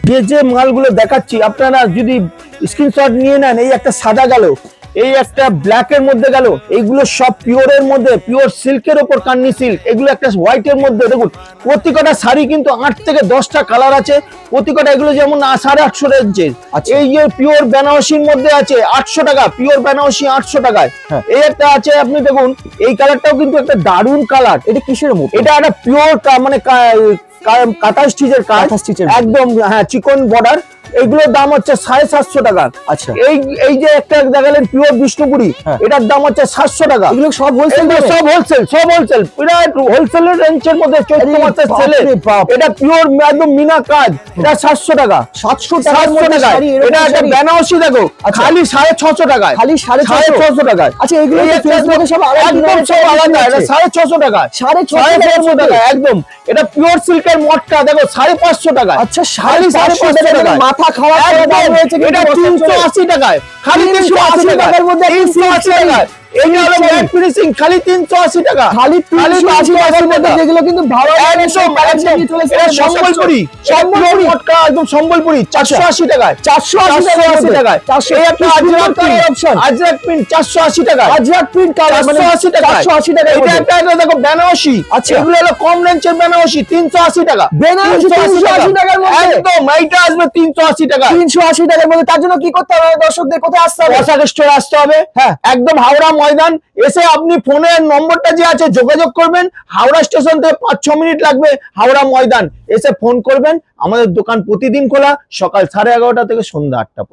যে মালগুলো দেখাচ্ছি আপনারা যদি স্ক্রিনশট নিয়ে নেন, এই একটা সাদা গেল, এই একটা ব্ল্যাকের মধ্যে গেল, এইগুলো সব পিওরের মধ্যে, পিওর সিল্কের ওপর কান্নি সিল্ক, এগুলো একটা হোয়াইটের মধ্যে। দেখুন প্রতিটা শাড়ি কিন্তু 8 থেকে 10টা কালার আছে প্রতিটা। এগুলো যেমন 850 রেঞ্জের। এই যে পিওর বেনারসির মধ্যে আছে 800 টাকা, পিওর বেনারসি 800 টাকায়। এই একটা আছে, আপনি দেখুন এই কালারটাও কিন্তু একটা দারুণ কালার। এটা কিসের মতো? এটা একটা পিওর মানে কাঁথা স্টিচের কাজ, একদম হ্যাঁ চিকন বর্ডার। এইগুলোর দাম হচ্ছে 750 টাকা। আচ্ছা, এই যে একটা দেখালেন পিওর বিষ্ণুপুরি, এটার দাম হচ্ছে 700 টাকা। এগুলো সব হোলসেল? সব হোলসেল বিরাট হোলসেলের রেঞ্জের মধ্যে। চৈত্র মাসের সেলে এটা পিওর একদম মিনা কাজ, এটা 700 টাকা। 700 টাকার মধ্যে শাড়ি? এটা একটা বেনারসি দেখো, খালি 650 টাকায়, খালি 650 টাকায়। আচ্ছা, এগুলো ফেসবুকে সব একদম সব আলাদা। এটা 650 টাকা, 650 টাকা একদম। এটা পিওর সিল্কের মটকা দেখো 550 টাকা। আচ্ছা, 550 টাকা। মাথা খারাপ করে দাম হয়েছে। এটা 380 টাকায়, খালি 380 টাকার মধ্যে 380 টাকায়। এইটা হলো ম্যাট ফিনিশিং, খালি 380 টাকা। খালি 380 টাকার মধ্যে, যেগুলো কিন্তু ভালো এটা সম্বলপুরি, সম্বলপুরি মটকা একদম সম্বলপুরি 480 টাকায়, 480 টাকায়। এই একটা আজরাক অপশন, আজরাক প্রিন্ট 480 টাকায়, আজরাক প্রিন্ট কালার 480 টাকা, 480 টাকা। এটা একটা দেখো বেনারসি। আচ্ছা, এগুলো হলো কম রেঞ্জের বেনারসি 380 টাকা। বেনারসি 380 টাকার মধ্যে একদম এইটা আসবে 380 টাকা। 380 টাকার মধ্যে। তার জন্য কি করতে হবে দর্শকদের? কোথায় আসতে হবে? পোশাক স্টোরে আসতে হবে। হ্যাঁ, একদম হাওড়া ময়দান এসে আপনি ফোনের নম্বরটা যে আছে যোগাযোগ করবেন। হাওড়া স্টেশন থেকে 5-6 মিনিট লাগবে হাওড়া ময়দান। এসে ফোন করবেন। আমাদের দোকান প্রতিদিন খোলা, সকাল 11:30 থেকে সন্ধ্যা 8টা পর্যন্ত।